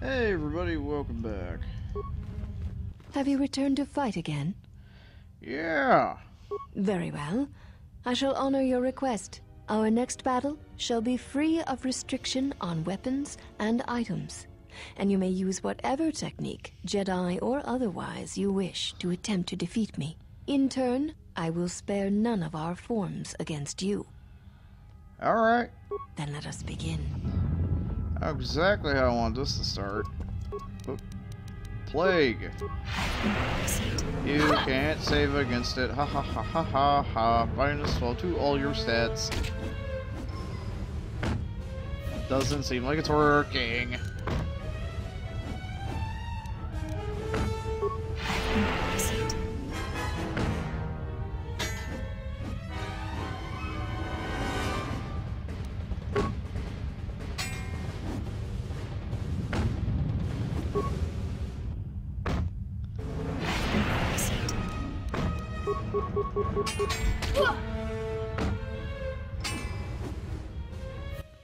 Hey everybody, welcome back. Have you returned to fight again? Yeah! Very well. I shall honor your request. Our next battle shall be free of restriction on weapons and items, and you may use whatever technique, Jedi or otherwise, you wish to attempt to defeat me. In turn, I will spare none of our forms against you. Alright. Then let us begin. Exactly how I want this to start. Oop. Plague. You can't save against it. Ha ha ha ha ha ha. Minus 12 to all your stats. Doesn't seem like it's working.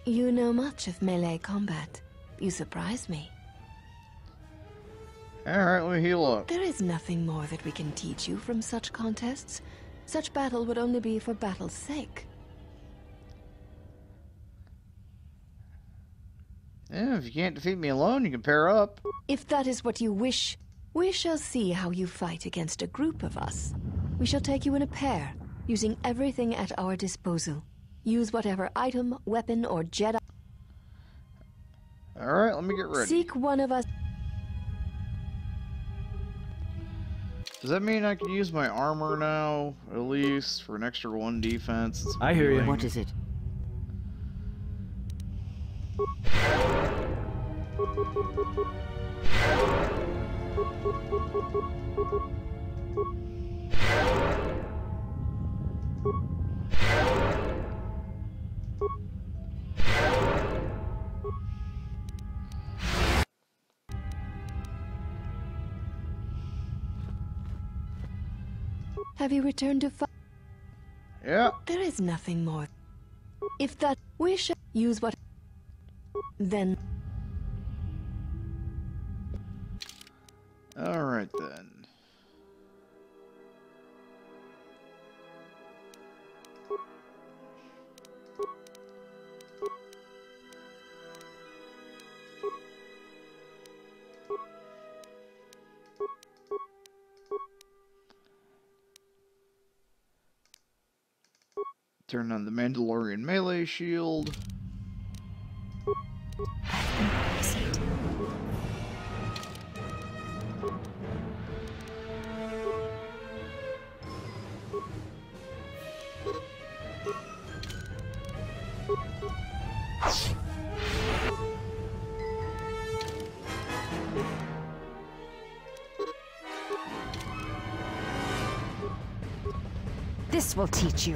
You know much of melee combat. You surprise me. Alright, let me heal up. There is nothing more that we can teach you from such contests. Such battle would only be for battle's sake. Yeah, if you can't defeat me alone, you can pair up. If that is what you wish, we shall see how you fight against a group of us. We shall take you in a pair, using everything at our disposal. Use whatever item, weapon, or Jedi. Alright, let me get ready. Seek one of us. Does that mean I can use my armor now, at least, for an extra 1 defense? I hear you. What is it? Have you returned to fight? Yeah. There is nothing more. If that we shall use what, then. Alright then. Turn on the Mandalorian melee shield. This will teach you.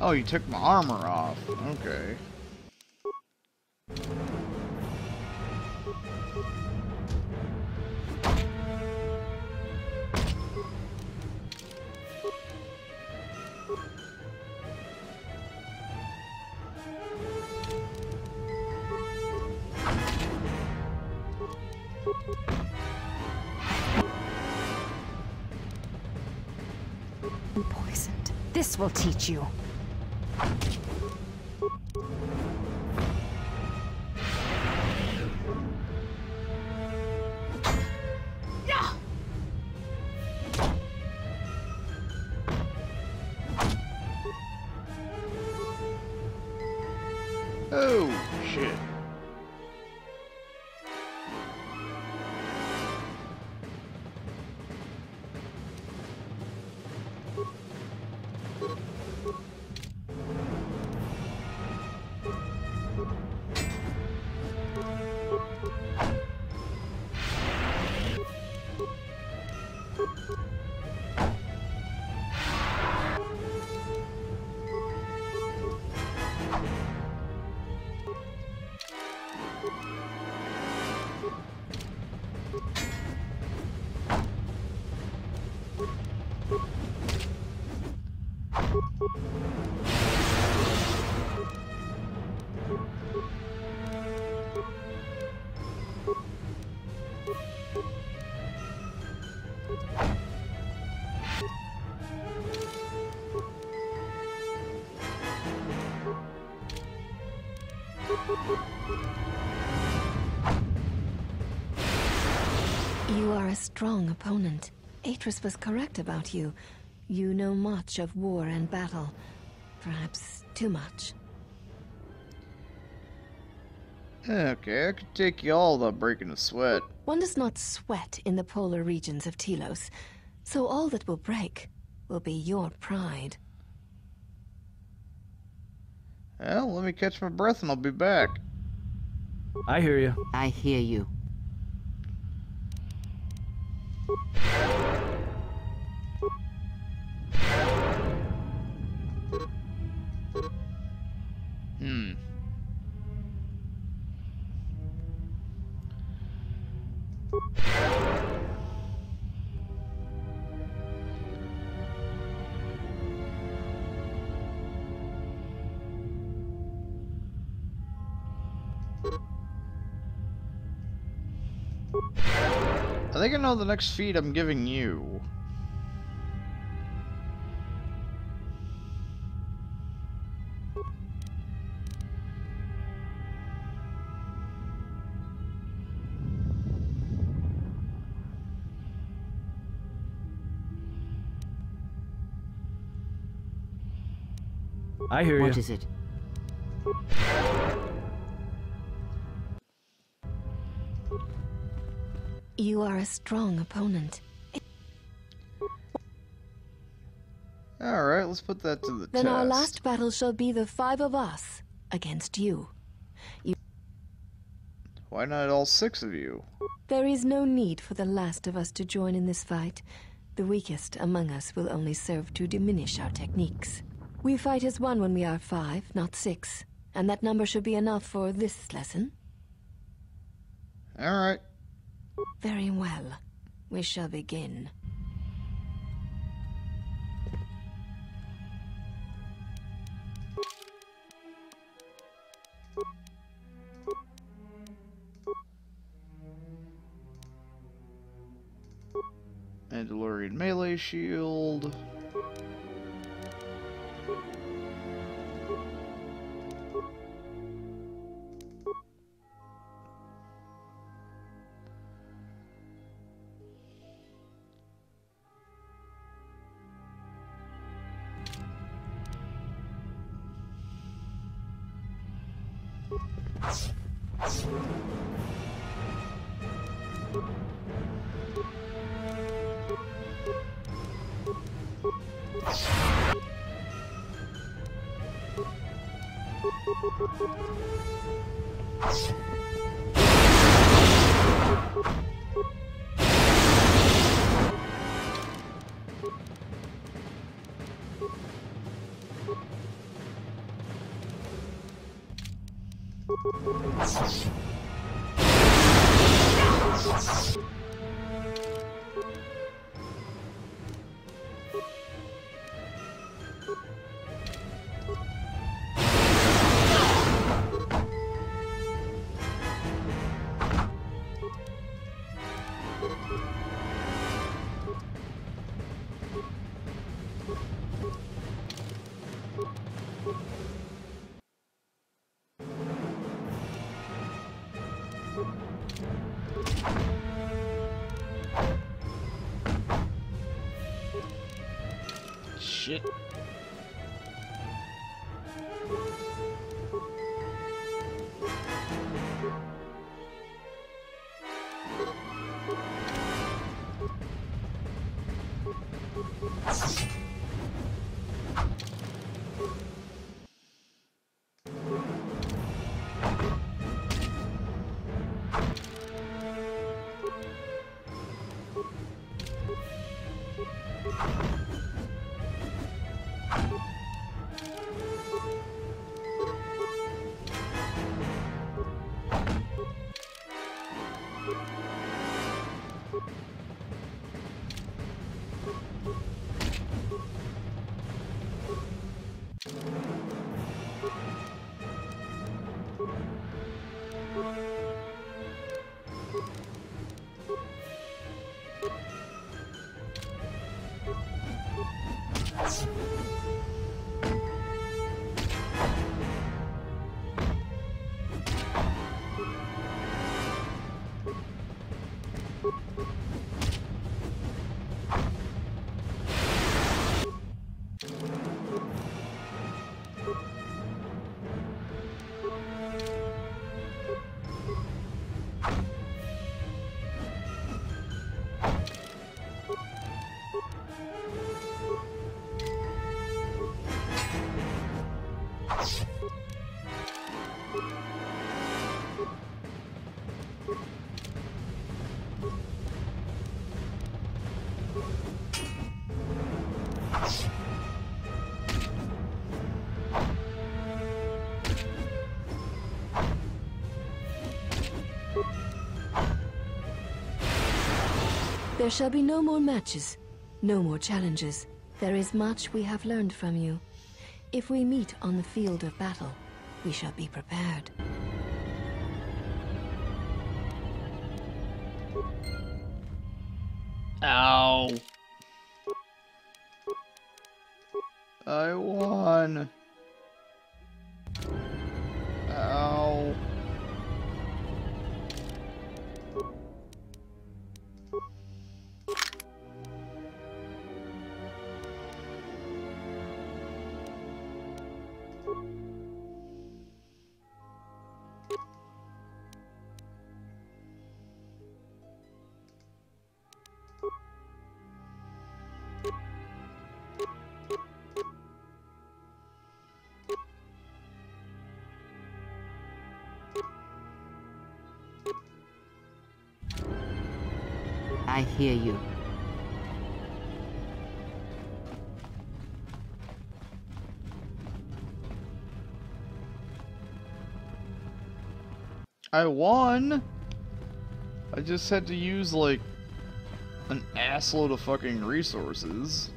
Oh, you took my armor off. Okay. Poisoned. This will teach you. Oh, shit. a strong opponent. Atris was correct about you. You know much of war and battle. Perhaps too much. Okay, I could take you all without breaking a sweat. One does not sweat in the polar regions of Telos, so all that will break will be your pride. Well, let me catch my breath and I'll be back. I hear you. I hear you. I think I know the next feat I'm giving you. I hear you. What is it? You are a strong opponent. Alright, let's put that to the Then test. our last battle shall be the 5 of us against you. Why not all 6 of you? There is no need for the last of us to join in this fight. The weakest among us will only serve to diminish our techniques. We fight as one when we are 5, not 6. And that number should be enough for this lesson. Alright. Very well. We shall begin. Mandalorian melee shield. Shit. There shall be no more matches, no more challenges. There is much we have learned from you. If we meet on the field of battle, we shall be prepared. Ow. I won. Ow. I hear you. I won. I just had to use like an assload of fucking resources.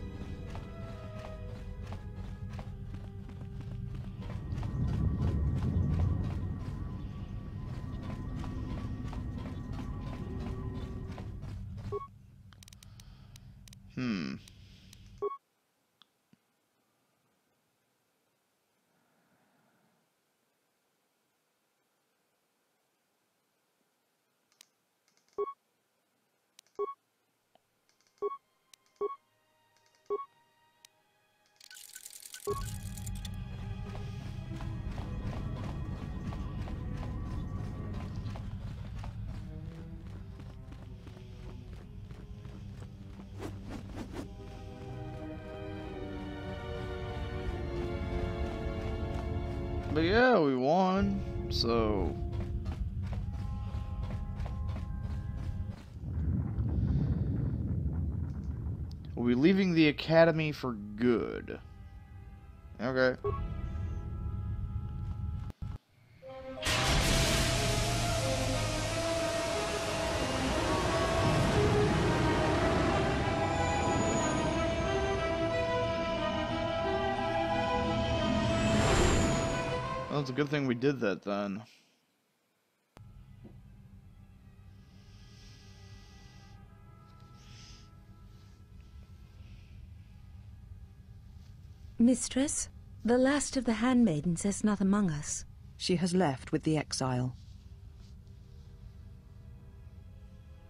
But yeah, we won, so... We'll be leaving the academy for good. Okay. Well, it's a good thing we did that then. Mistress, the last of the handmaidens is not among us. She has left with the exile.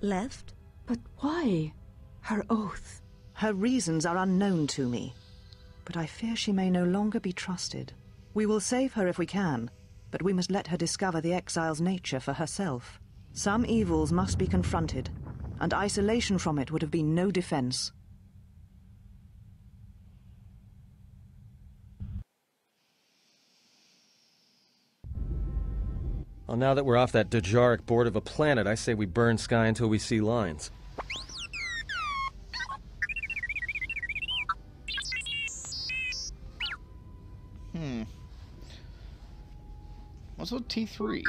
Left? But why? Her oath. Her reasons are unknown to me, but I fear she may no longer be trusted. We will save her if we can, but we must let her discover the exile's nature for herself. Some evils must be confronted, and isolation from it would have been no defense. Well, now that we're off that Dajaric board of a planet, I say we burn sky until we see lines. What's with T3?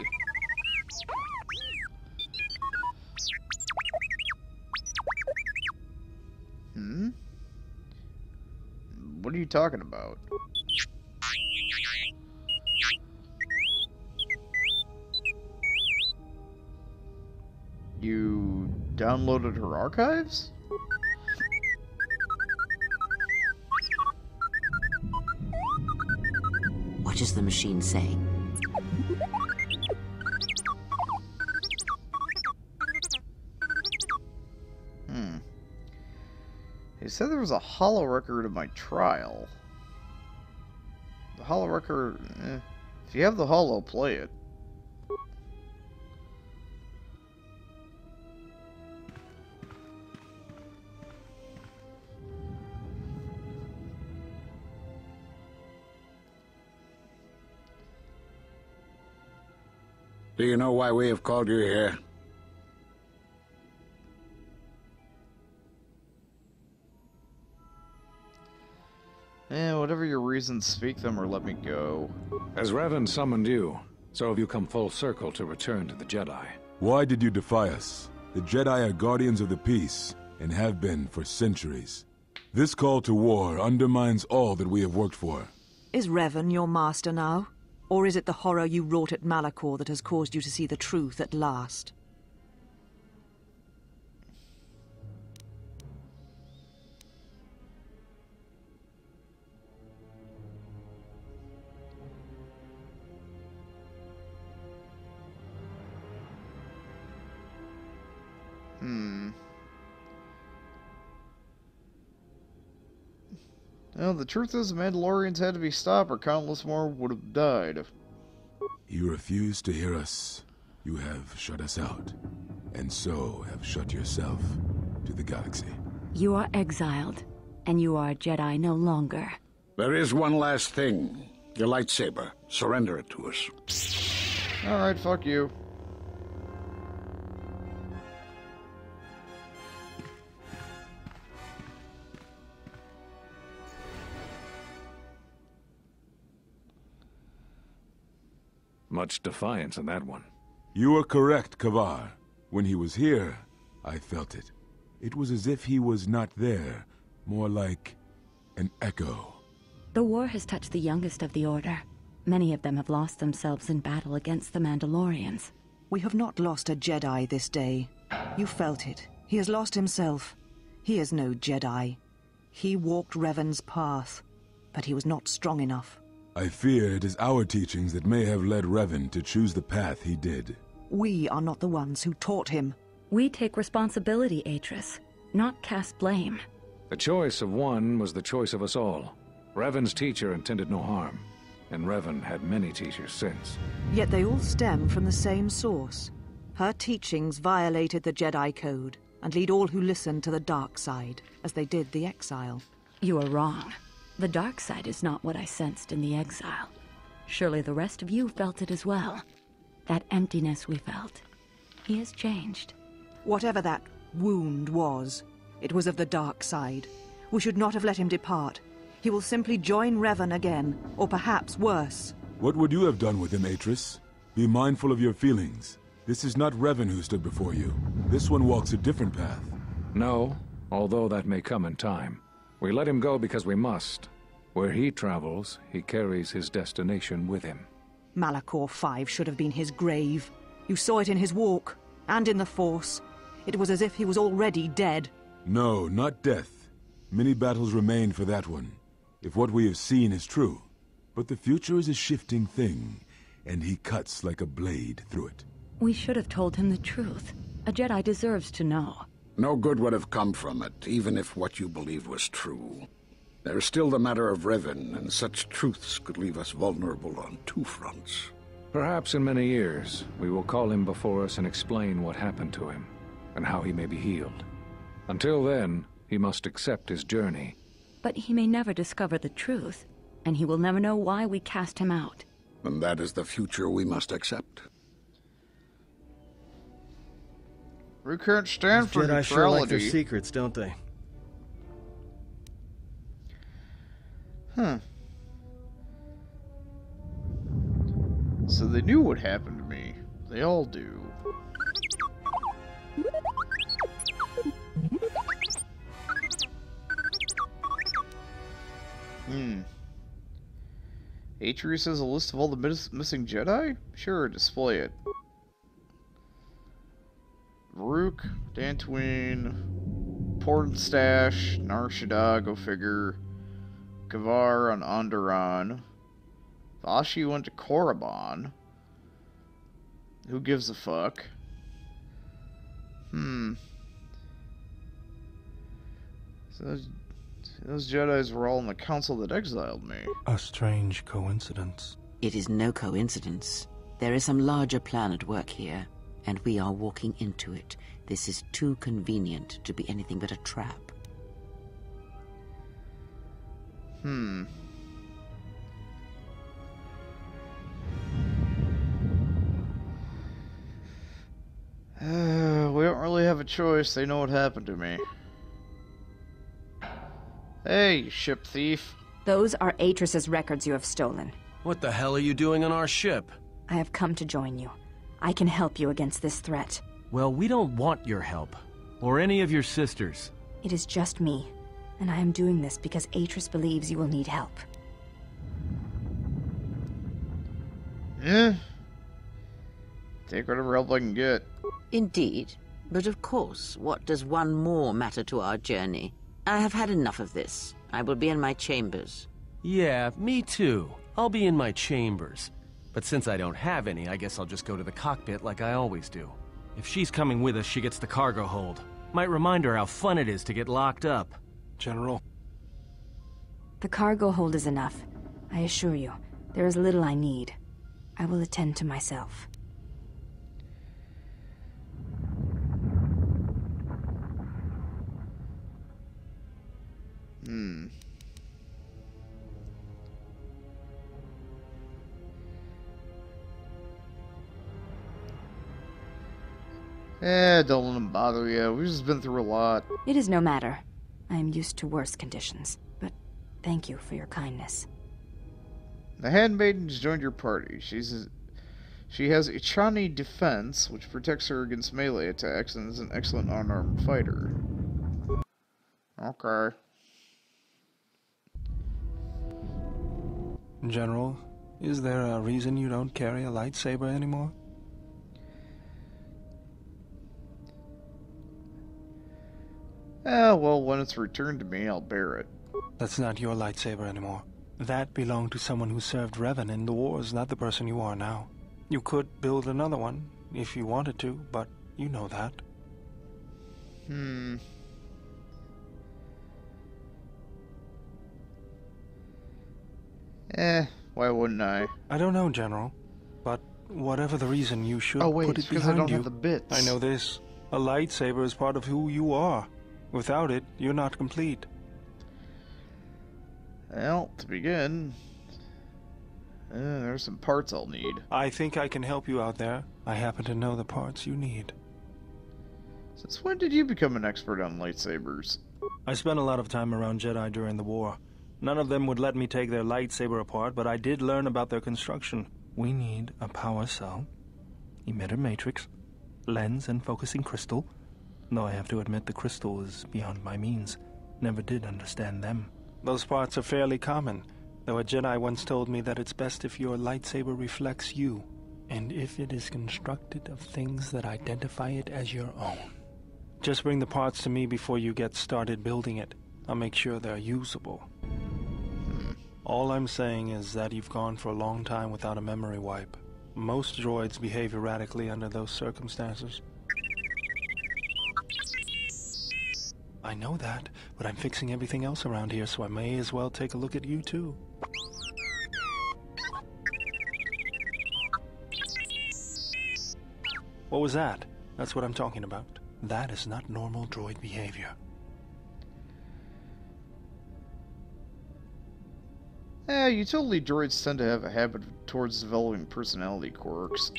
What are you talking about? You downloaded her archives? What does the machine say? He said there was a holo record of my trial. The holo record... If you have the holo, play it. Do you know why we have called you here? Whatever your reasons, speak them or let me go. As Revan summoned you, so have you come full circle to return to the Jedi. Why did you defy us? The Jedi are guardians of the peace, and have been for centuries. This call to war undermines all that we have worked for. Is Revan your master now? Or is it the horror you wrought at Malachor that has caused you to see the truth at last? Well, the truth is the Mandalorians had to be stopped or countless more would have died. You refuse to hear us. You have shut us out, and so have shut yourself to the galaxy. You are exiled, and you are a Jedi no longer. There is one last thing. Your lightsaber. Surrender it to us. Alright, fuck you. Much defiance in that one. You are correct, Kavar. When he was here, I felt it. It was as if he was not there, more like an echo. The war has touched the youngest of the Order. Many of them have lost themselves in battle against the Mandalorians. We have not lost a Jedi this day. You felt it. He has lost himself. He is no Jedi. He walked Revan's path, but he was not strong enough. I fear it is our teachings that may have led Revan to choose the path he did. We are not the ones who taught him. We take responsibility, Atris, not cast blame. The choice of one was the choice of us all. Revan's teacher intended no harm, and Revan had many teachers since. Yet they all stem from the same source. Her teachings violated the Jedi Code, and lead all who listen to the dark side, as they did the exile. You are wrong. The dark side is not what I sensed in the exile. Surely the rest of you felt it as well. That emptiness we felt. He has changed. Whatever that wound was, it was of the dark side. We should not have let him depart. He will simply join Revan again, or perhaps worse. What would you have done with him, Atris? Be mindful of your feelings. This is not Revan who stood before you. This one walks a different path. No, although that may come in time. We let him go because we must. Where he travels, he carries his destination with him. Malachor 5 should have been his grave. You saw it in his walk, and in the Force. It was as if he was already dead. No, not death. Many battles remain for that one, if what we have seen is true. But the future is a shifting thing, and he cuts like a blade through it. We should have told him the truth. A Jedi deserves to know. No good would have come from it, even if what you believed was true. There is still the matter of Revan, and such truths could leave us vulnerable on two fronts. Perhaps in many years, we will call him before us and explain what happened to him, and how he may be healed. Until then, he must accept his journey. But he may never discover the truth, and he will never know why we cast him out. And that is the future we must accept. We can't stand for Jedi sure like their neutrality. secrets, don't they? So they knew what happened to me. They all do. Atreus has a list of all the missing Jedi? Sure, display it. Rook, Dantooine, Pornstache, Nar Shaddaa, go figure. Kavar on Onderon. Vashi went to Korriban. Who gives a fuck? So those Jedis were all in the council that exiled me. A strange coincidence. It is no coincidence. There is some larger plan at work here, and we are walking into it. This is too convenient to be anything but a trap. We don't really have a choice. They know what happened to me. Hey, you ship thief. Those are Atris's records you have stolen. What the hell are you doing on our ship? I have come to join you. I can help you against this threat. Well, we don't want your help. Or any of your sisters. It is just me. And I am doing this because Atris believes you will need help. Yeah. Take whatever help I can get. Indeed. But of course, what does one more matter to our journey? I have had enough of this. I will be in my chambers. Yeah, me too. I'll be in my chambers. But since I don't have any, I guess I'll just go to the cockpit like I always do. If she's coming with us, she gets the cargo hold. Might remind her how fun it is to get locked up. General. The cargo hold is enough. I assure you, there is little I need. I will attend to myself. Don't let them bother you. We've just been through a lot. It is no matter. I am used to worse conditions, but thank you for your kindness. The Handmaiden's joined your party. She has Ichani defense, which protects her against melee attacks, and is an excellent unarmed fighter. Okay. General, is there a reason you don't carry a lightsaber anymore? Well, when it's returned to me, I'll bear it. That's not your lightsaber anymore. That belonged to someone who served Revan in the wars, not the person you are now. You could build another one, if you wanted to, but you know that. Why wouldn't I? I don't know, General. But whatever the reason, you should Oh wait, put it's it because behind I don't you. have the bits. I know this. A lightsaber is part of who you are. Without it, you're not complete. Well, to begin, there's some parts I'll need. I think I can help you out there. I happen to know the parts you need. Since when did you become an expert on lightsabers? I spent a lot of time around Jedi during the war. None of them would let me take their lightsaber apart, but I did learn about their construction. We need a power cell, emitter matrix, lens and focusing crystal. Though I have to admit the crystal is beyond my means. Never did understand them. Those parts are fairly common, though a Jedi once told me that it's best if your lightsaber reflects you, and if it is constructed of things that identify it as your own. Just bring the parts to me before you get started building it. I'll make sure they're usable. All I'm saying is that you've gone for a long time without a memory wipe. Most droids behave erratically under those circumstances. I know that, but I'm fixing everything else around here, so I may as well take a look at you too. What was that? That's what I'm talking about. That is not normal droid behavior. Utility droids tend to have a habit towards developing personality quirks.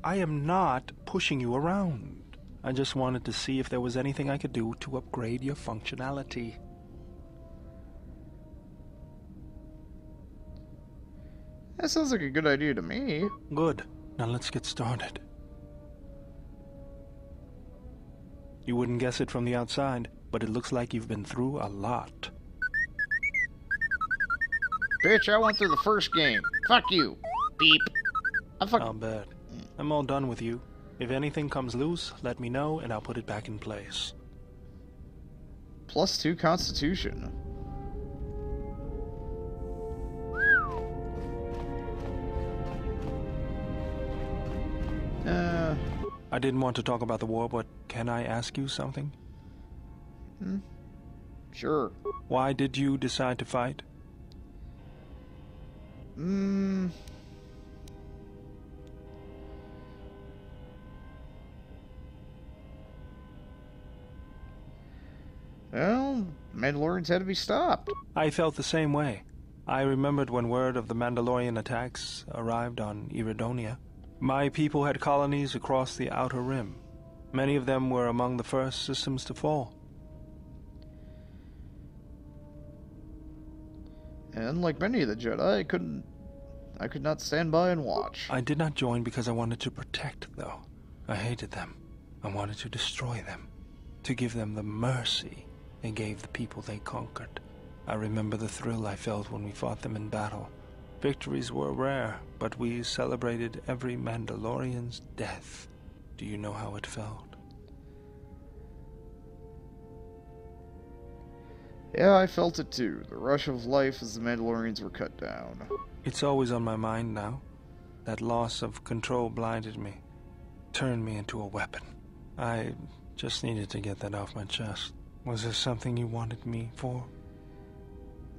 I am not pushing you around. I just wanted to see if there was anything I could do to upgrade your functionality. That sounds like a good idea to me. Good. Now let's get started. You wouldn't guess it from the outside, but it looks like you've been through a lot. Bitch, I went through the first game. Fuck you. Beep. I'll bet. I'm all done with you. If anything comes loose, let me know and I'll put it back in place. +2 Constitution. I didn't want to talk about the war, but can I ask you something? Sure. Why did you decide to fight? Well, Mandalorians had to be stopped. I felt the same way. I remembered when word of the Mandalorian attacks arrived on Iridonia. My people had colonies across the Outer Rim. Many of them were among the first systems to fall. And like many of the Jedi, I could not stand by and watch. I did not join because I wanted to protect, though. I hated them. I wanted to destroy them. To give them the mercy they gave the people they conquered. I remember the thrill I felt when we fought them in battle. Victories were rare, but we celebrated every Mandalorian's death. Do you know how it felt? Yeah, I felt it too. The rush of life as the Mandalorians were cut down. It's always on my mind now. That loss of control blinded me. Turned me into a weapon. I just needed to get that off my chest. Was there something you wanted me for?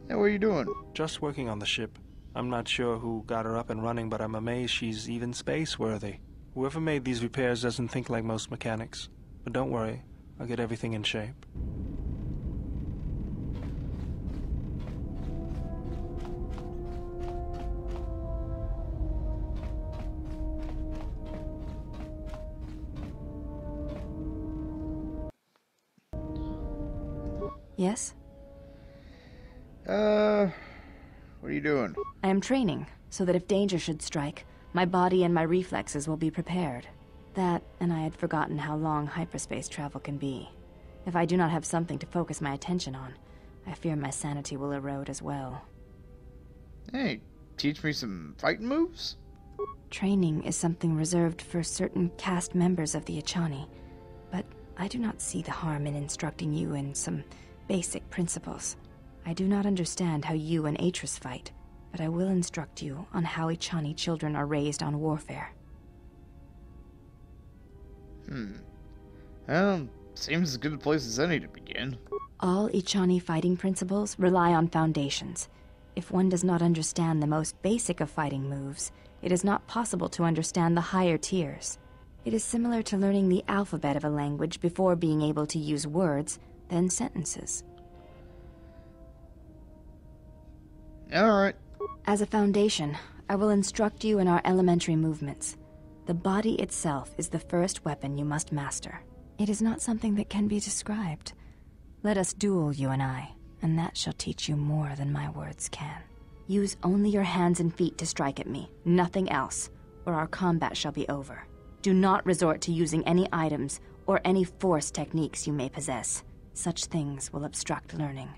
Yeah, what are you doing? Just working on the ship. I'm not sure who got her up and running, but I'm amazed she's even space-worthy. Whoever made these repairs doesn't think like most mechanics. But don't worry, I'll get everything in shape. Yes? What are you doing? I am training, so that if danger should strike, my body and my reflexes will be prepared. That, and I had forgotten how long hyperspace travel can be. If I do not have something to focus my attention on, I fear my sanity will erode as well. Hey, teach me some fighting moves? Training is something reserved for certain caste members of the Echani, but I do not see the harm in instructing you in some basic principles. I do not understand how you and Atris fight, but I will instruct you on how Echani children are raised on warfare. Seems as good a place as any to begin. All Echani fighting principles rely on foundations. If one does not understand the most basic of fighting moves, it is not possible to understand the higher tiers. It is similar to learning the alphabet of a language before being able to use words, then sentences. Alright. As a foundation, I will instruct you in our elementary movements. The body itself is the first weapon you must master. It is not something that can be described. Let us duel, you and I, and that shall teach you more than my words can. Use only your hands and feet to strike at me, nothing else, or our combat shall be over. Do not resort to using any items or any force techniques you may possess. Such things will obstruct learning.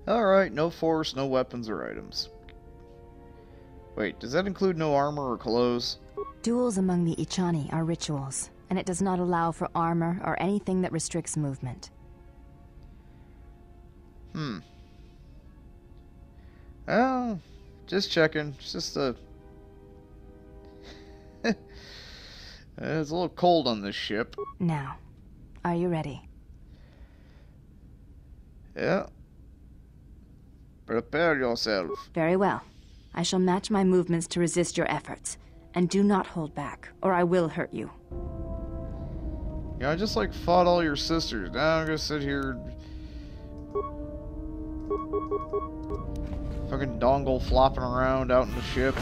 Alright, no force, no weapons or items. Wait, does that include no armor or clothes? Duels among the Echani are rituals, and it does not allow for armor or anything that restricts movement. Oh, just checking. It's just a... It's a little cold on this ship. Now, are you ready? Yeah. Prepare yourself. Very well. I shall match my movements to resist your efforts. And do not hold back, or I will hurt you. Yeah, I just fought all your sisters. Now I'm gonna sit here... fucking dongle flopping around out in the ship.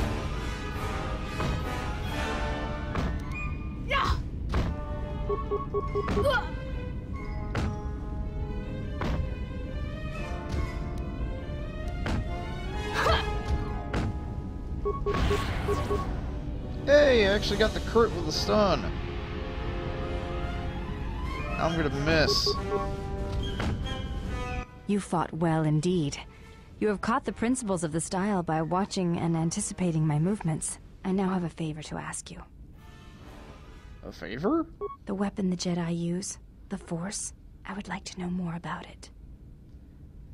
Hey, I actually got the crit with the stun. I'm gonna miss. You fought well indeed. You have caught the principles of the style by watching and anticipating my movements. I now have a favor to ask you. A favor? The weapon the Jedi use, the Force, I would like to know more about it.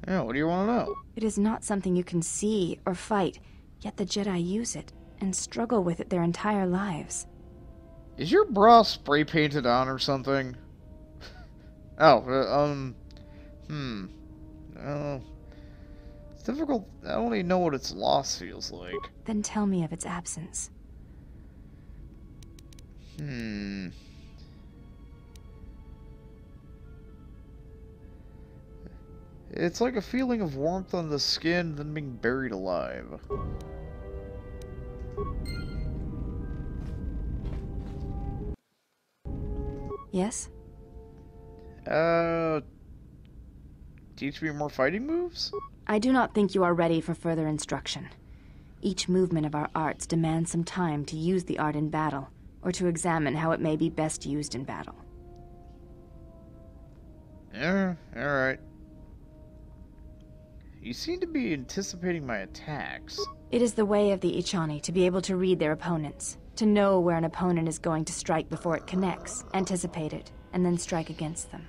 Yeah, what do you want to know? It is not something you can see or fight, yet the Jedi use it and struggle with it their entire lives. Is your bra spray painted on or something? Oh, it's difficult. I only know what its loss feels like. Then tell me of its absence. It's like a feeling of warmth on the skin, then being buried alive. Yes? Teach me more fighting moves? I do not think you are ready for further instruction. Each movement of our arts demands some time to use the art in battle, or to examine how it may be best used in battle. Yeah, alright. You seem to be anticipating my attacks. It is the way of the Ichani to be able to read their opponents, to know where an opponent is going to strike before it connects, anticipate it, and then strike against them.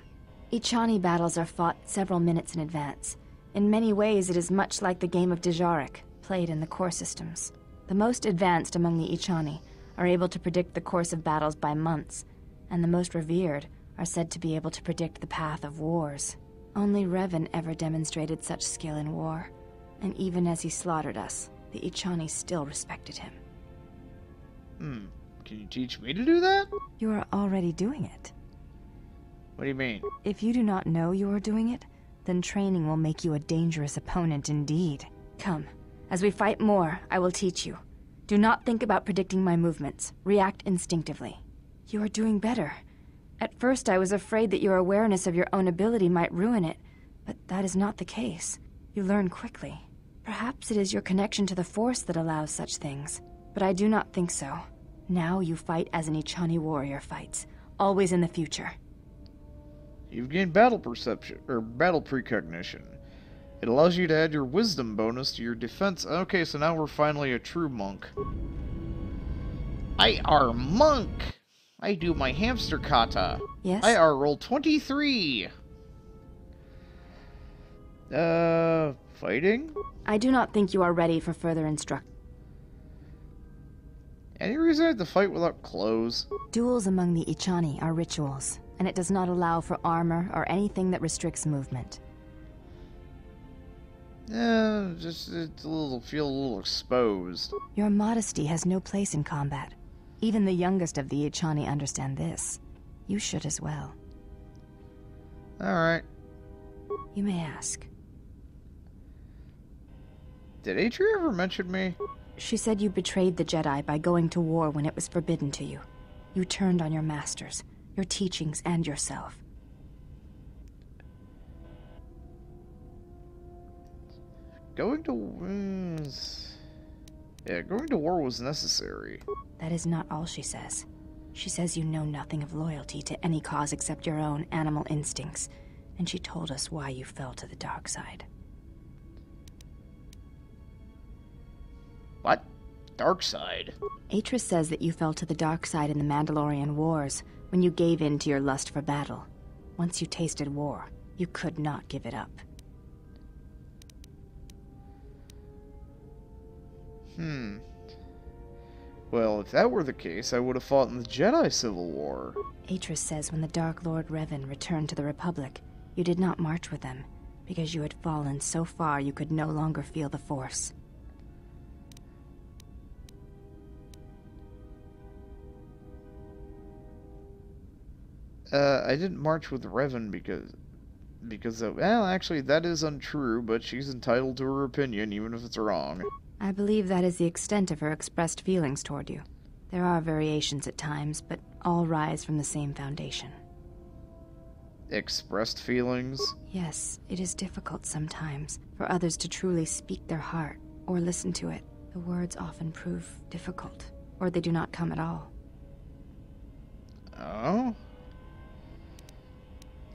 Ichani battles are fought several minutes in advance. In many ways, it is much like the game of Dejarik, played in the core systems. The most advanced among the Ichani are able to predict the course of battles by months, and the most revered are said to be able to predict the path of wars. Only Revan ever demonstrated such skill in war, and even as he slaughtered us, the Ichani still respected him. Can you teach me to do that? You are already doing it. What do you mean? If you do not know you are doing it, then training will make you a dangerous opponent indeed. Come, as we fight more, I will teach you. Do not think about predicting my movements. React instinctively. You are doing better. At first I was afraid that your awareness of your own ability might ruin it, but that is not the case. You learn quickly. Perhaps it is your connection to the Force that allows such things, but I do not think so. Now you fight as an Ichani warrior fights, always in the future. You've gained battle perception, or battle precognition. It allows you to add your wisdom bonus to your defense. Okay, so now we're finally a true monk. I are monk! I do my hamster kata. Yes? I are roll 23. Fighting? I do not think you are ready for further instruction. Any reason I have to fight without clothes? Duels among the Ichani are rituals, and it does not allow for armor or anything that restricts movement. Just feel a little exposed. Your modesty has no place in combat. Even the youngest of the Ichani understand this. You should as well. Alright. You may ask. Did Atria ever mention me? She said you betrayed the Jedi by going to war when it was forbidden to you. You turned on your masters, your teachings, and yourself. Going to war was necessary. That is not all she says. She says you know nothing of loyalty to any cause except your own animal instincts, and she told us why you fell to the dark side. What? Dark side? Atris says that you fell to the dark side in the Mandalorian Wars, when you gave in to your lust for battle. Once you tasted war, you could not give it up. Well, if that were the case, I would have fought in the Jedi Civil War. Atris says when the Dark Lord Revan returned to the Republic, you did not march with them, because you had fallen so far you could no longer feel the Force. I didn't march with Revan because well, actually, that is untrue, but she's entitled to her opinion, even if it's wrong. I believe that is the extent of her expressed feelings toward you. There are variations at times, but all rise from the same foundation. Expressed feelings? Yes, it is difficult sometimes for others to truly speak their heart or listen to it. The words often prove difficult, or they do not come at all. Oh?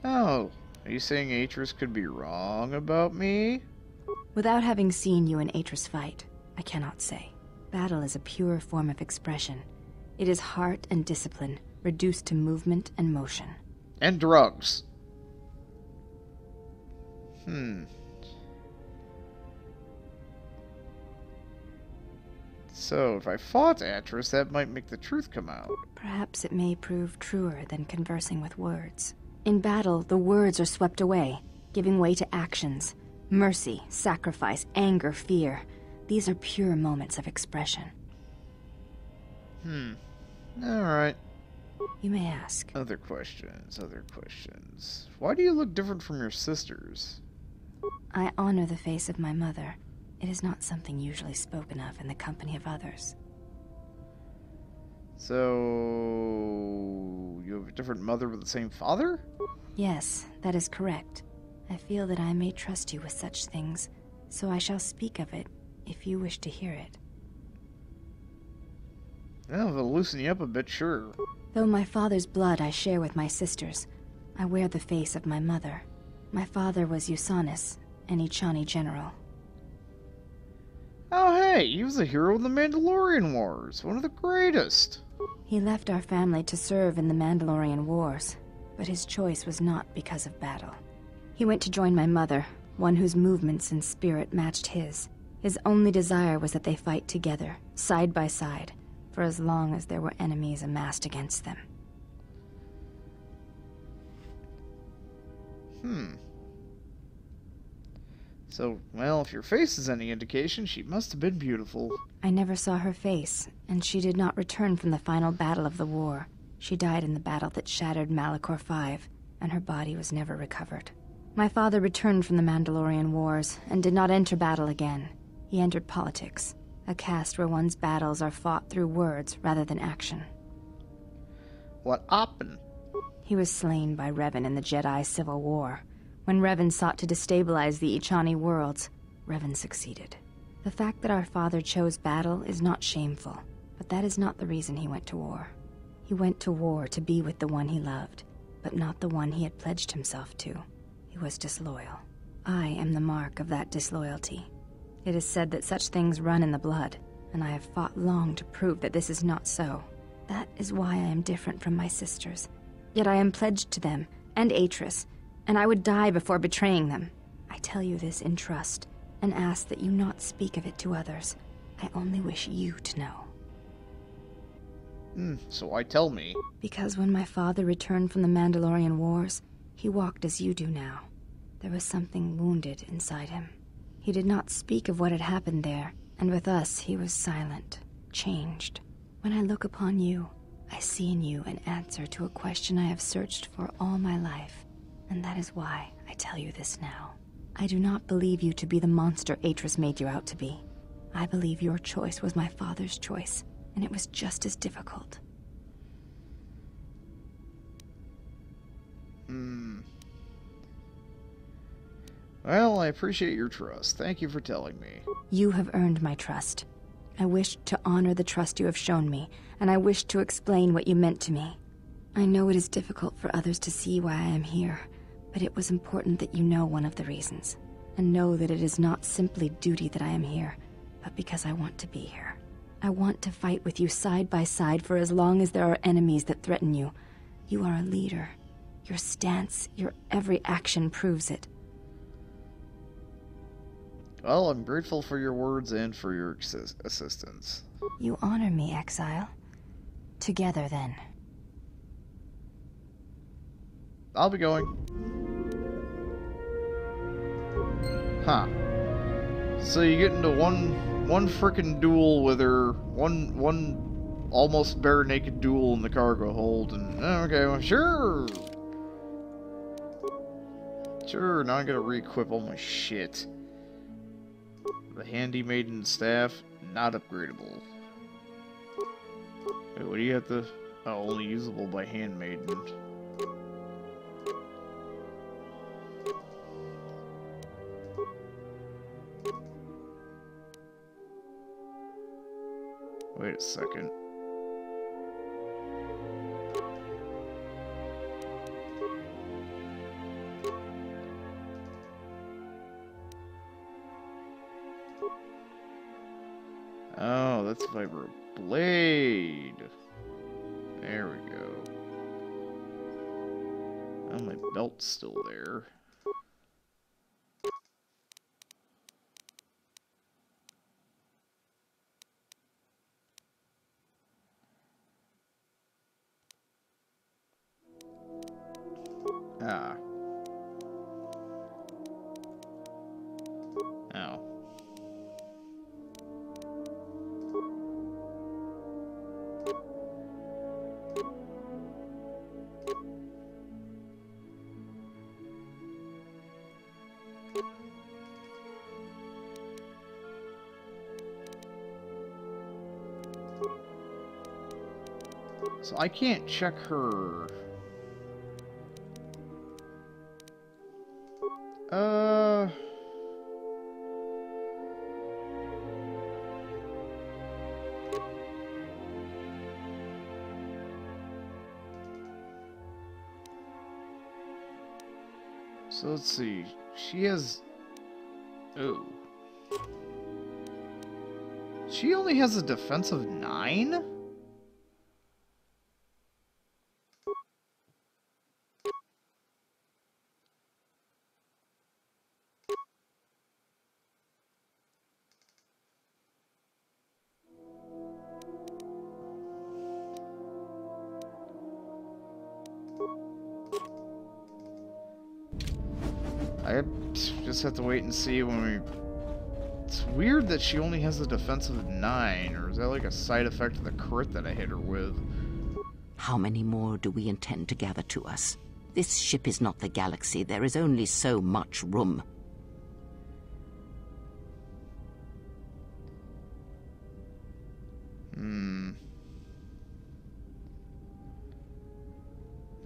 Oh, are you saying Atris could be wrong about me? Without having seen you and Atris fight, I cannot say. Battle is a pure form of expression. It is heart and discipline, reduced to movement and motion. And drugs. So, if I fought Atris, that might make the truth come out. Perhaps it may prove truer than conversing with words. In battle, the words are swept away, giving way to actions. Mercy, sacrifice, anger, fear. These are pure moments of expression. Alright. You may ask. Other questions. Why do you look different from your sisters? I honor the face of my mother. It is not something usually spoken of in the company of others. So, you have a different mother with the same father? Yes, that is correct. I feel that I may trust you with such things, so I shall speak of it if you wish to hear it. Well, if it'll loosen you up a bit, sure. Though my father's blood I share with my sisters, I wear the face of my mother. My father was Usanis, an Ichani general. Oh hey, he was a hero in the Mandalorian Wars, one of the greatest. He left our family to serve in the Mandalorian Wars, but his choice was not because of battle. He went to join my mother, one whose movements and spirit matched his. His only desire was that they fight together, side by side, for as long as there were enemies amassed against them. So, well, if your face is any indication, she must have been beautiful. I never saw her face, and she did not return from the final battle of the war. She died in the battle that shattered Malachor V, and her body was never recovered. My father returned from the Mandalorian Wars, and did not enter battle again. He entered politics, a caste where one's battles are fought through words rather than action. What happened? He was slain by Revan in the Jedi Civil War. When Revan sought to destabilize the Ichani worlds, Revan succeeded. The fact that our father chose battle is not shameful, but that is not the reason he went to war. He went to war to be with the one he loved, but not the one he had pledged himself to. He was disloyal. I am the mark of that disloyalty. It is said that such things run in the blood, and I have fought long to prove that this is not so. That is why I am different from my sisters. Yet I am pledged to them, and Atris, and I would die before betraying them. I tell you this in trust, and ask that you not speak of it to others. I only wish you to know. So why tell me? Because when my father returned from the Mandalorian Wars, he walked as you do now. There was something wounded inside him. He did not speak of what had happened there, and with us he was silent, changed. When I look upon you, I see in you an answer to a question I have searched for all my life, and that is why I tell you this now. I do not believe you to be the monster Atris made you out to be. I believe your choice was my father's choice, and it was just as difficult. Well, I appreciate your trust. Thank you for telling me. You have earned my trust. I wish to honor the trust you have shown me, and I wish to explain what you meant to me. I know it is difficult for others to see why I am here, but it was important that you know one of the reasons, and know that it is not simply duty that I am here, but because I want to be here. I want to fight with you side by side for as long as there are enemies that threaten you. You are a leader. Your stance, your every action proves it. Well, I'm grateful for your words and for your assistance. You honor me, Exile. Together, then. I'll be going. Huh. So you get into one frickin' duel with her, one almost bare naked duel in the cargo hold, and okay, well, sure. Sure, now I gotta re-equip all my shit. The handy maiden staff, not upgradable. Wait, what do you have to... Oh, only usable by handmaiden. Wait a second. Oh, that's Vibro Blade. There we go. Oh, my belt's still there. Ah. Oh. So I can't check her. So let's see. She has... Oh. She only has a defense of 9? I just have to wait and see when we... It's weird that she only has a defense of 9, or is that like a side effect of the crit that I hit her with? How many more do we intend to gather to us? This ship is not the galaxy. There is only so much room.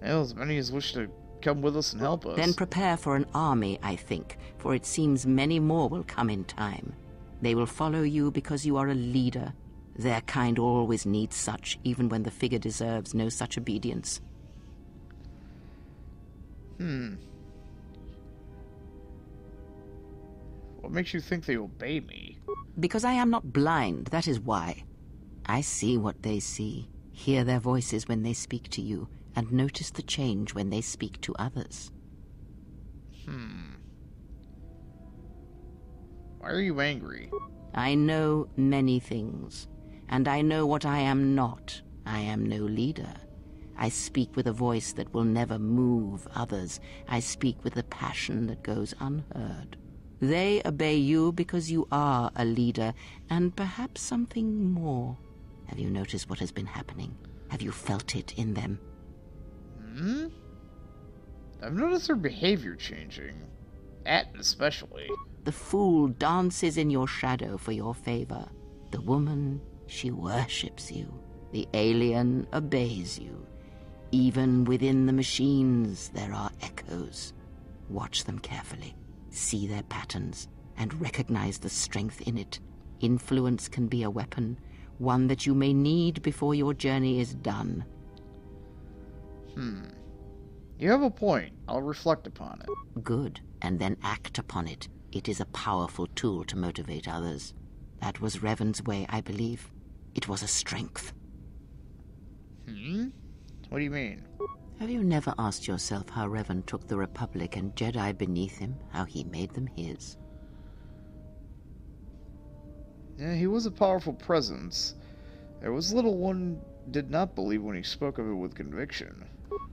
Well, as many as wish to come with us and help us. Then prepare for an army, I think, for it seems many more will come in time. They will follow you because you are a leader. Their kind always needs such, even when the figure deserves no such obedience. What makes you think they obey me? Because I am not blind, that is why. I see what they see, hear their voices when they speak to you, and notice the change when they speak to others. Why are you angry? I know many things, and I know what I am not. I am no leader. I speak with a voice that will never move others. I speak with a passion that goes unheard. They obey you because you are a leader, and perhaps something more. Have you noticed what has been happening? Have you felt it in them? I've noticed her behavior changing. Atten especially. The fool dances in your shadow for your favor. The woman, she worships you. The alien obeys you. Even within the machines, there are echoes. Watch them carefully. See their patterns, and recognize the strength in it. Influence can be a weapon, one that you may need before your journey is done. You have a point. I'll reflect upon it. Good, and then act upon it. It is a powerful tool to motivate others. That was Revan's way, I believe. It was a strength. What do you mean? Have you never asked yourself how Revan took the Republic and Jedi beneath him, how he made them his? Yeah, he was a powerful presence. There was little one did not believe when he spoke of it with conviction.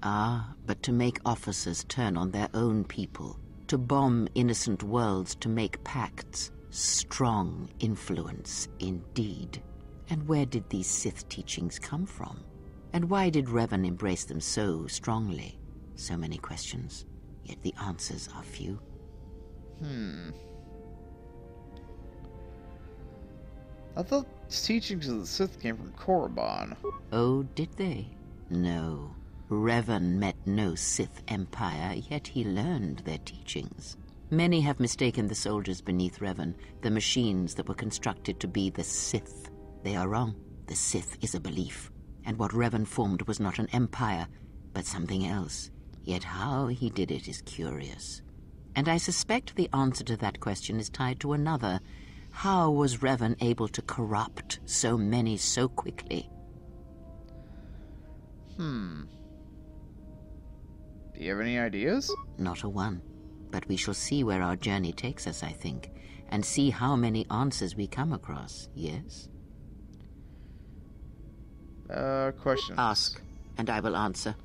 Ah, but to make officers turn on their own people, to bomb innocent worlds, to make pacts, strong influence indeed. And where did these Sith teachings come from? And why did Revan embrace them so strongly? So many questions, yet the answers are few. I thought teachings of the Sith came from Korriban. Oh, did they? No. Revan met no Sith empire, yet he learned their teachings. Many have mistaken the soldiers beneath Revan, the machines that were constructed to be the Sith. They are wrong. The Sith is a belief. And what Revan formed was not an empire, but something else. Yet how he did it is curious. And I suspect the answer to that question is tied to another. How was Revan able to corrupt so many so quickly? Do you have any ideas? Not a one. But we shall see where our journey takes us, I think, and see how many answers we come across, yes? Questions? Ask, and I will answer.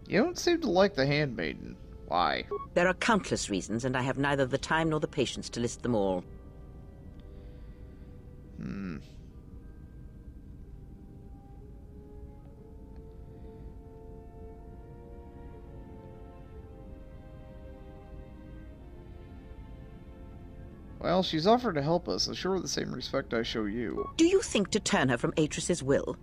You don't seem to like the Handmaiden. Why? There are countless reasons, and I have neither the time nor the patience to list them all. Well, she's offered to help us, so show her the same respect I show you. Do you think to turn her from Atris's will?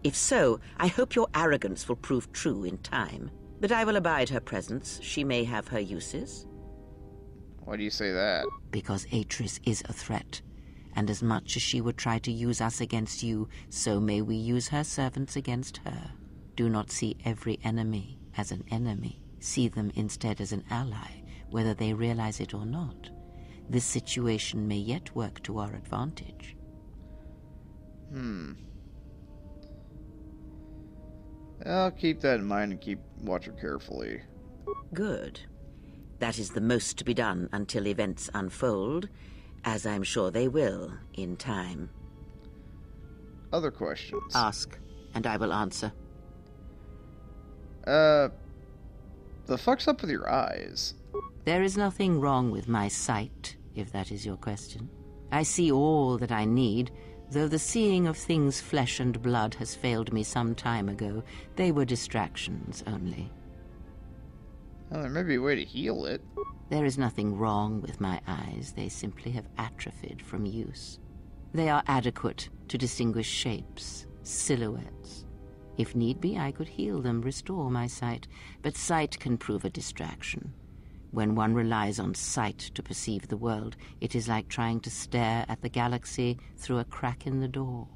If so, I hope your arrogance will prove true in time. But I will abide her presence. She may have her uses. Why do you say that? Because Atris is a threat. And as much as she would try to use us against you, so may we use her servants against her. Do not see every enemy as an enemy. See them instead as an ally, whether they realize it or not. This situation may yet work to our advantage. I'll keep that in mind and keep watching carefully. Good. That is the most to be done until events unfold, as I'm sure they will in time. Other questions? Ask, and I will answer. The fuck's up with your eyes? There is nothing wrong with my sight, if that is your question. I see all that I need, though the seeing of things flesh and blood has failed me some time ago. They were distractions only. Well, there may be a way to heal it. There is nothing wrong with my eyes. They simply have atrophied from use. They are adequate to distinguish shapes, silhouettes. If need be, I could heal them, restore my sight. But sight can prove a distraction. When one relies on sight to perceive the world, it is like trying to stare at the galaxy through a crack in the door.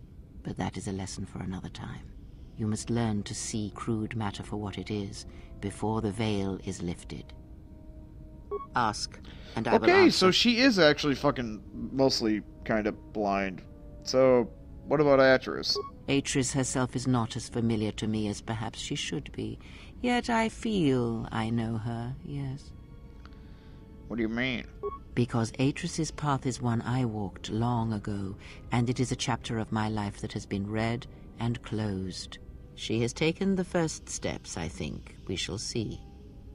But that is a lesson for another time. You must learn to see crude matter for what it is, before the veil is lifted. Ask, and I will answer. Okay, so she is actually fucking mostly kind of blind. So, what about Atris? Atris herself is not as familiar to me as perhaps she should be. Yet I feel I know her, yes. What do you mean? Because Atris's path is one I walked long ago, and it is a chapter of my life that has been read and closed. She has taken the first steps, I think. We shall see.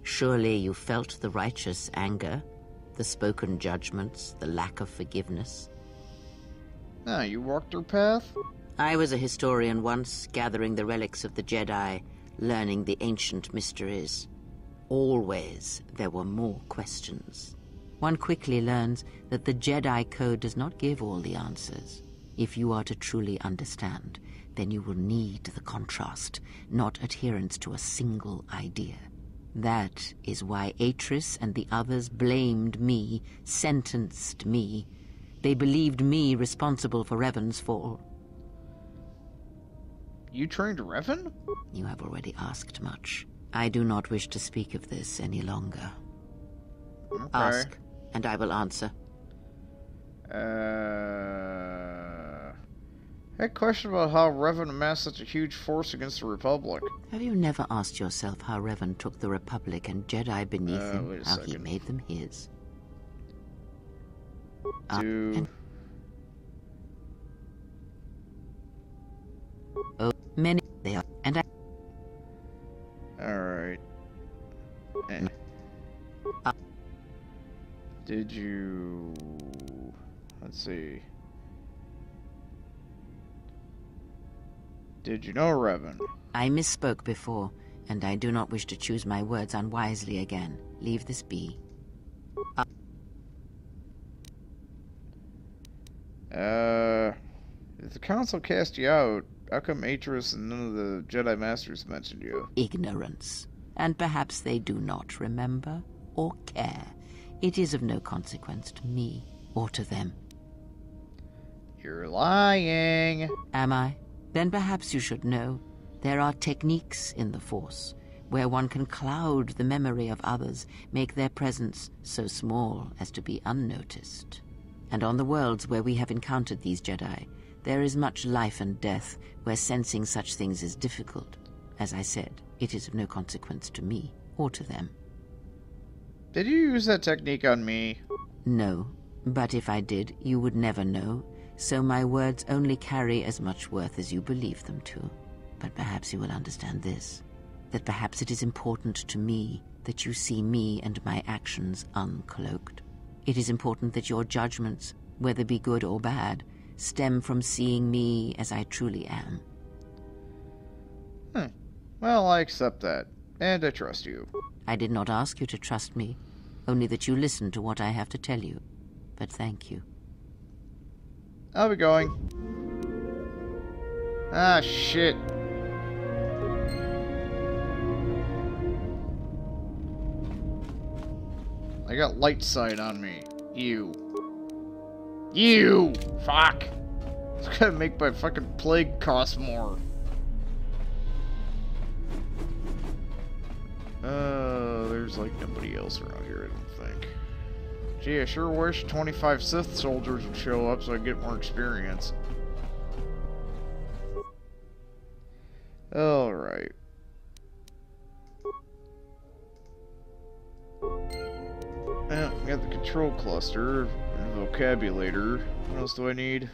Surely you felt the righteous anger, the spoken judgments, the lack of forgiveness. Ah, you walked her path? I was a historian once, gathering the relics of the Jedi, learning the ancient mysteries. Always there were more questions. One quickly learns that the Jedi Code does not give all the answers. If you are to truly understand, then you will need the contrast, not adherence to a single idea. That is why Atris and the others blamed me, sentenced me. They believed me responsible for Revan's fall. You trained Revan? You have already asked much. I do not wish to speak of this any longer. Okay. Ask, and I will answer. That question about how Revan amassed such a huge force against the Republic. Have you never asked yourself how Revan took the Republic and Jedi beneath him, how he made them his? Oh, many they are, and I... Alright. Did you... Let's see. Did you know Revan? I misspoke before, and I do not wish to choose my words unwisely again. Leave this be. If the Council cast you out, how come Atris and none of the Jedi Masters mentioned you? Ignorance. And perhaps they do not remember or care. It is of no consequence to me or to them. You're lying. Am I? Then perhaps you should know. There are techniques in the Force where one can cloud the memory of others, make their presence so small as to be unnoticed. And on the worlds where we have encountered these Jedi, there is much life and death where sensing such things is difficult. As I said, it is of no consequence to me or to them. Did you use that technique on me? No, but if I did, you would never know. So my words only carry as much worth as you believe them to. But perhaps you will understand this, that perhaps it is important to me that you see me and my actions uncloaked. It is important that your judgments, whether be good or bad, stem from seeing me as I truly am. Well, I accept that, and I trust you. I did not ask you to trust me, only that you listen to what I have to tell you. But thank you. I'll be going. Ah, shit. I got light sight on me. You. Fuck! It's gonna make my fucking plague cost more. there's like nobody else around here, I don't think. Gee, I sure wish 25 Sith soldiers would show up so I get more experience. Alright. Well, we got the control cluster, vocabulator. What else do I need?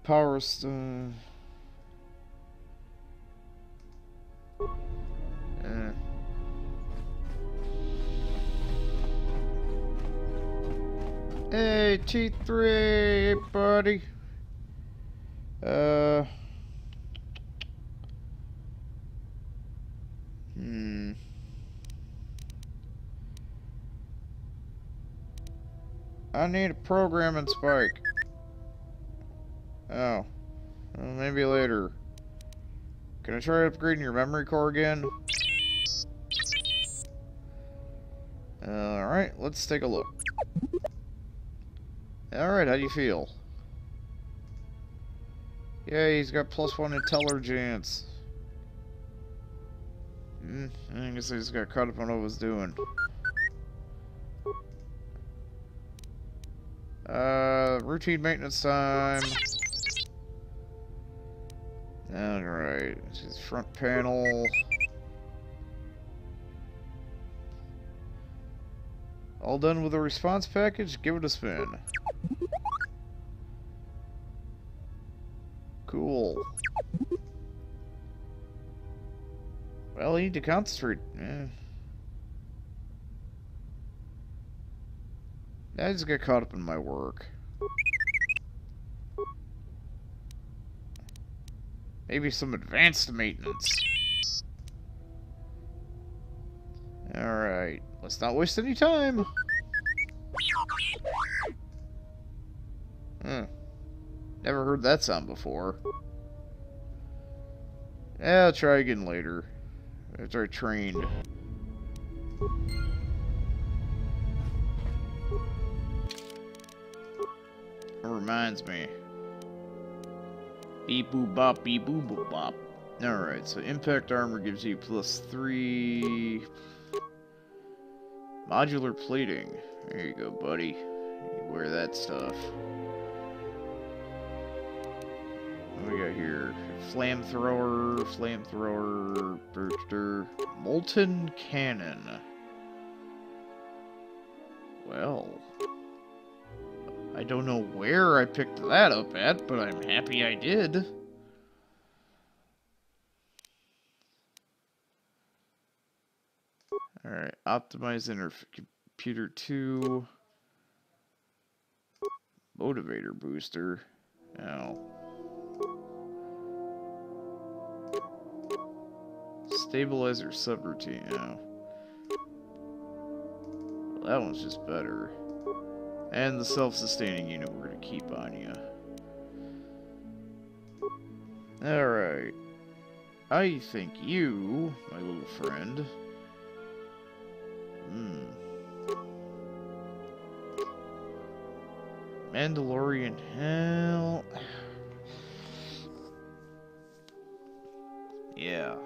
Power stone. Hey, T3, hey, buddy. I need a programming spike. Oh. Well, maybe later. Can I try upgrading your memory core again? Alright, let's take a look. Alright, how do you feel? Yeah, he's got +1 intelligence. I guess I just got caught up on what I was doing. Routine maintenance time. Alright, this is front panel. All done with the response package? Give it a spin. Cool. Well, I need to concentrate. I just got caught up in my work. Maybe some advanced maintenance. Alright, let's not waste any time. Never heard that sound before. Yeah, I'll try again later. After I trained. That reminds me. Beep boop bop, beep boop boop bop. Alright, so impact armor gives you +3. Modular plating. There you go, buddy. You wear that stuff. What do we got here? Flamethrower, burster, molten cannon. Well, I don't know where I picked that up at, but I'm happy I did. Alright, optimize computer 2. Motivator booster. Oh. Stabilizer subroutine. Oh. Well, that one's just better. And the self-sustaining unit we're gonna keep on you. Alright. I think you, my little friend... Mandalorian hell... Yeah.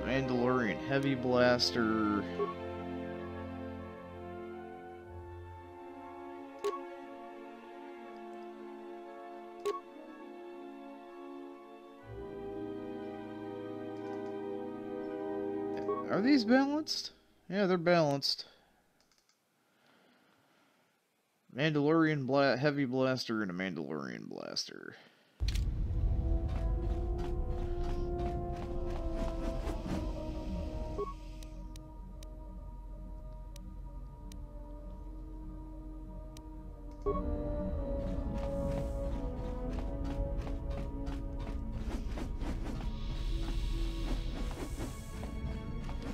Mandalorian heavy blaster... Are these balanced? Yeah, they're balanced. Mandalorian heavy blaster and a Mandalorian blaster.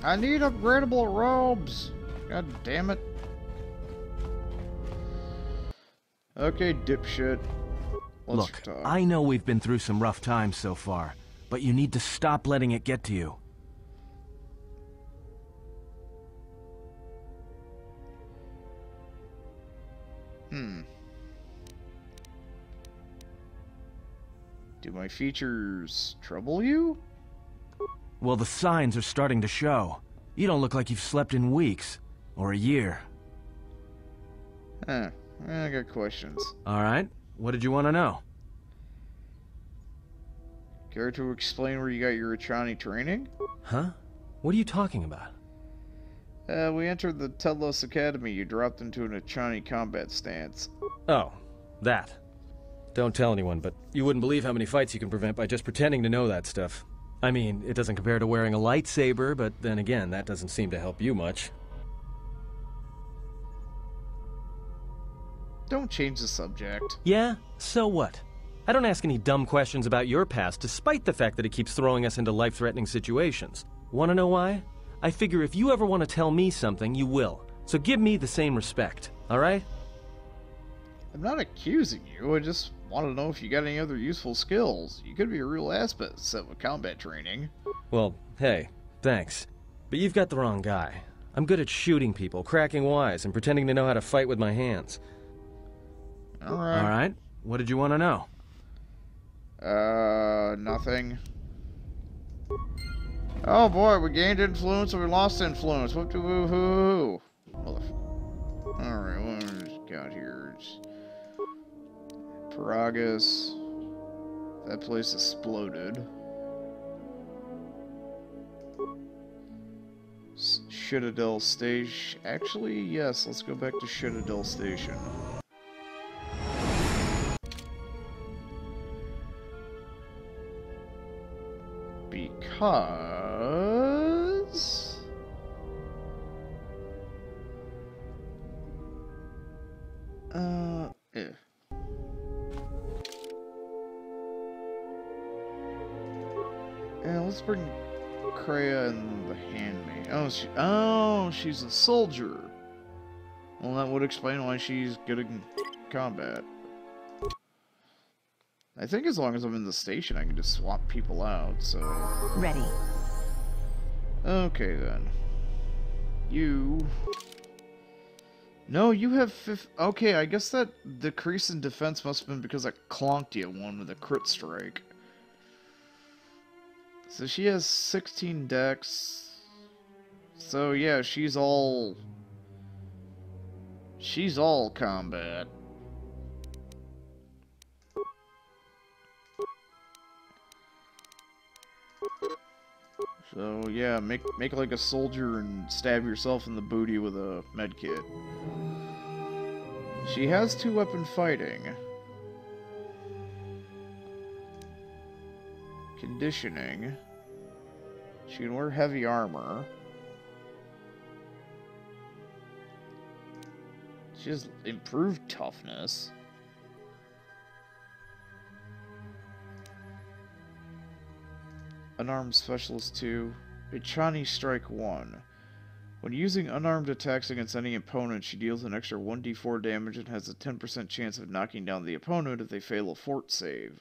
I need upgradable robes. God damn it. Okay, dipshit. Let's Look, talk. I know we've been through some rough times so far, but you need to stop letting it get to you. Do my features trouble you? Well, the signs are starting to show. You don't look like you've slept in weeks. Or a year. Huh. I got questions. Alright. What did you want to know? Care to explain where you got your Achani training? Huh? What are you talking about? We entered the Tedlos Academy. You dropped into an Achani combat stance. Oh, that. Don't tell anyone, but you wouldn't believe how many fights you can prevent by just pretending to know that stuff. I mean, it doesn't compare to wearing a lightsaber, but then again, that doesn't seem to help you much. Don't change the subject. Yeah? So what? I don't ask any dumb questions about your past, despite the fact that it keeps throwing us into life-threatening situations. Want to know why? I figure if you ever want to tell me something, you will. So give me the same respect, alright? I'm not accusing you, I just want to know if you got any other useful skills. You could be a real asset with combat training. Well, hey, thanks. But you've got the wrong guy. I'm good at shooting people, cracking wise, and pretending to know how to fight with my hands. Alright. What did you want to know? Nothing. Oh boy, we gained influence or we lost influence. Whoop de woo hoo hoo. Alright, what do we got here? Paragus. That place exploded. Citadel Station. Actually, yes, let's go back to Citadel Station. Because... Yeah, let's bring Kreia and the handmaid. Oh, she's a soldier. Well, that would explain why she's good in combat. I think as long as I'm in the station, I can just swap people out, so... Ready. Okay, then. You... No, you have okay, I guess that decrease in defense must have been because I clonked you one with a crit strike. So she has 16 dex. So yeah, she's all combat. So yeah, make like a soldier and stab yourself in the booty with a medkit. She has 2-weapon fighting. Conditioning. She can wear heavy armor. She has improved toughness. Unarmed Specialist 2. Ichani Strike 1. When using unarmed attacks against any opponent, she deals an extra 1d4 damage and has a 10% chance of knocking down the opponent if they fail a fort save.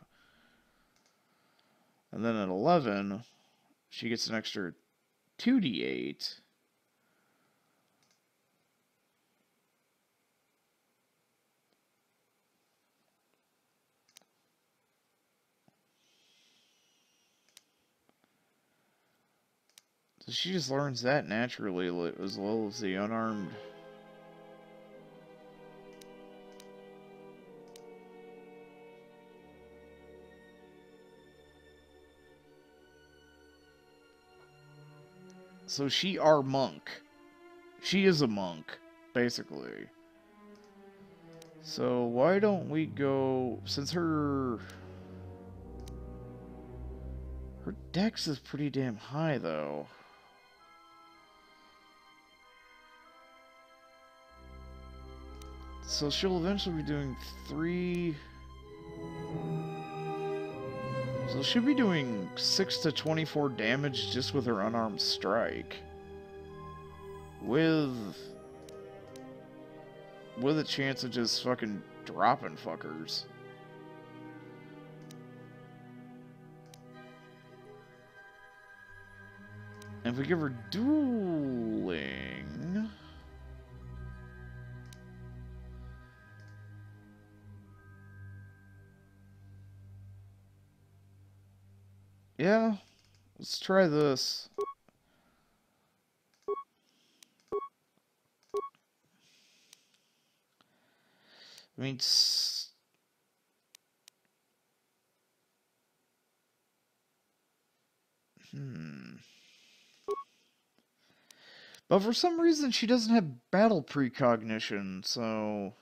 And then at 11, she gets an extra 2d8. So she just learns that naturally, as well as the unarmed. So she are monk. She is a monk, basically. So why don't we go, since her dex is pretty damn high, though. So she'll eventually be doing 3... So she'll be doing 6 to 24 damage just with her unarmed strike. With a chance of just fucking dropping fuckers. And if we give her dueling... Yeah, let's try this. I mean, but for some reason she doesn't have battle precognition, so...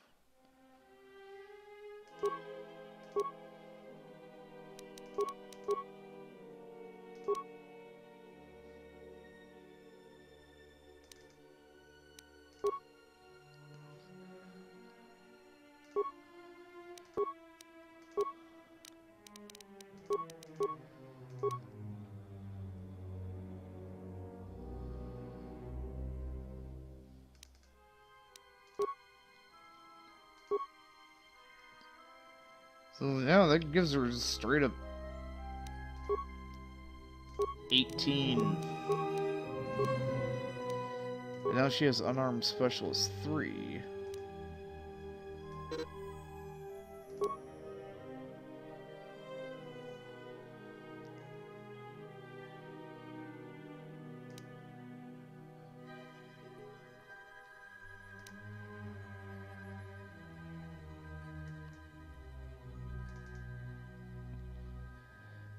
So, yeah, that gives her straight up 18. And now she has unarmed specialist 3.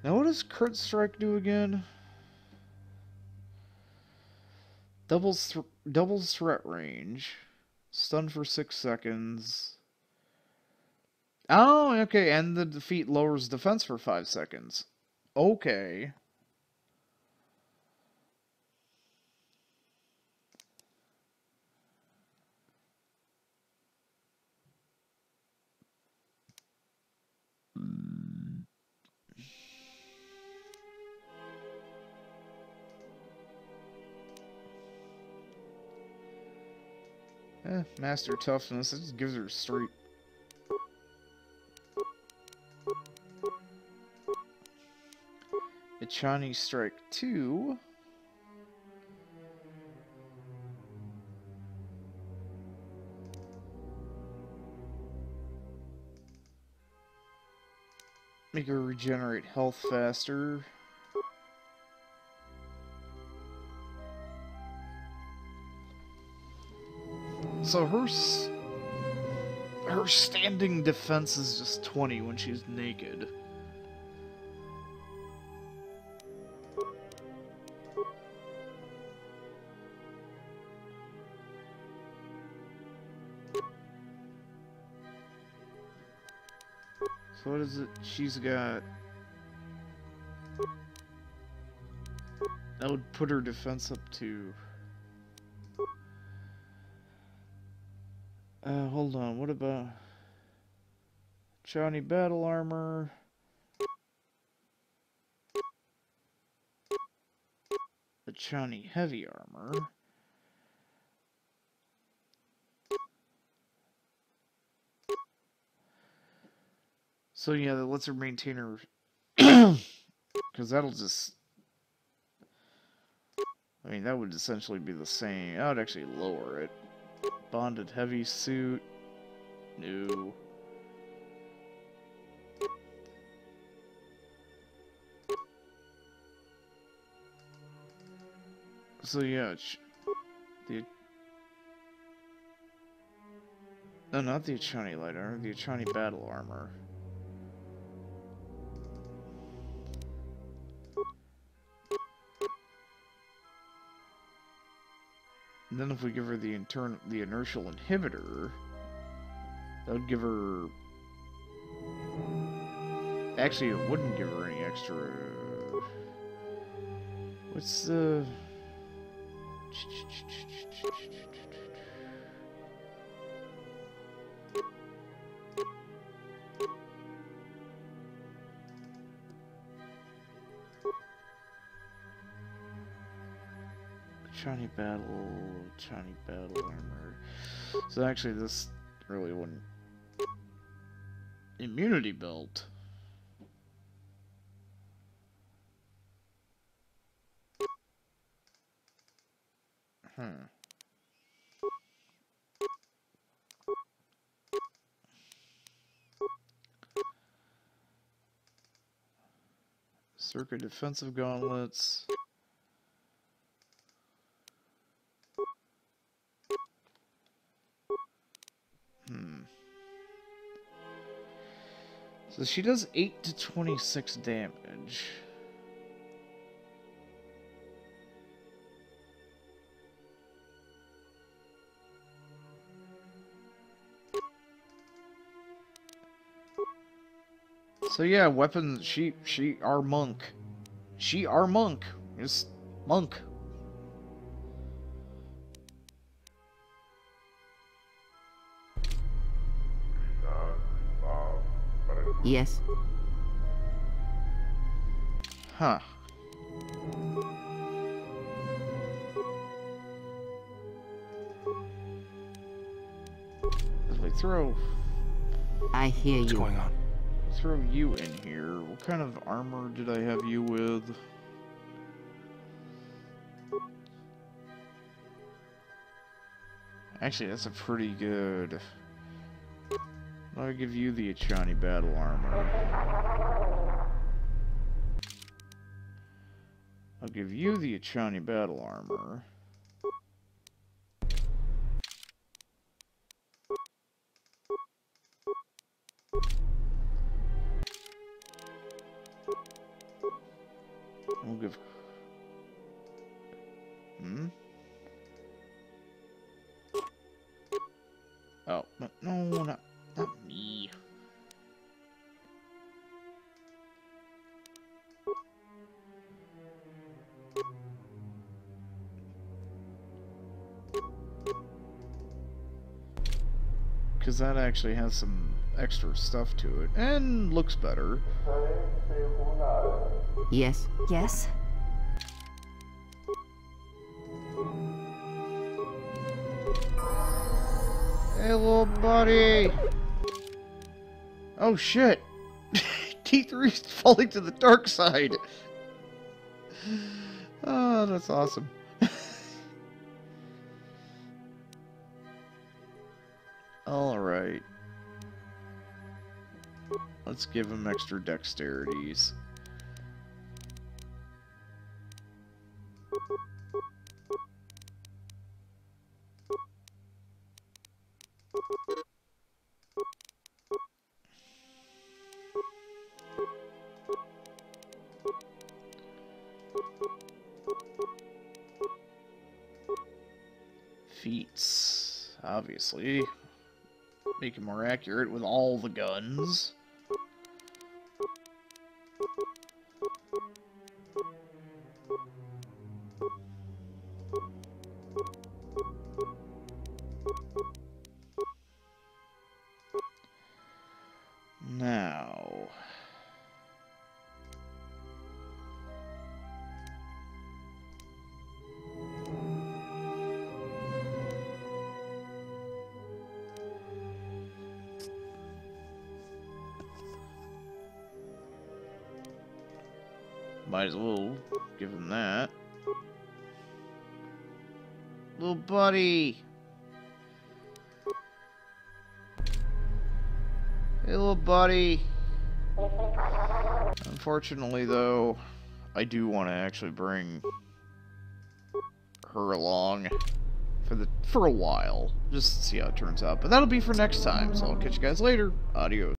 Now what does crit strike do again? Doubles threat range. Stun for 6 seconds. Oh, okay, and the defeat lowers defense for 5 seconds. Okay. Master toughness, it just gives her straight. Ichani strike 2. Make her regenerate health faster. So her standing defense is just 20 when she's naked. So what is it she's got? That would put her defense up to... hold on, what about... Johnny battle armor... The Chani heavy armor... So yeah, that lets her maintain her... Because that'll just... I mean, that would essentially be the same. That would actually lower it. Bonded heavy suit. No. So yeah, no, not the Achani light armor, the Achani battle armor. And then if we give her the inertial inhibitor, that would give her... Actually, it wouldn't give her any extra... What's the... Chani battle armor. So actually this really wouldn't... Immunity belt. Circuit defensive gauntlets. So she does 8 to 26 damage. So yeah, weapons, she our monk. She our monk. Just monk. Yes. Huh. As we throw... I hear you. What's going on? Throw you in here. What kind of armor did I have you with? Actually, that's a pretty good... I'll give you the Achani battle armor. I'll give you the Achani battle armor. We'll give... Oh, no, not me. Because that actually has some extra stuff to it, and looks better. Yes. Yes? Hey, little buddy! Oh, shit! T3's falling to the dark side! Oh, that's awesome. Alright. Let's give him extra dexterities. Feats, obviously. Make it more accurate with all the guns. Now... might as well give him that. Little buddy! Hey, little buddy! Unfortunately, though, I do want to actually bring her along for a while, just to see how it turns out. But that'll be for next time, so I'll catch you guys later. Adios.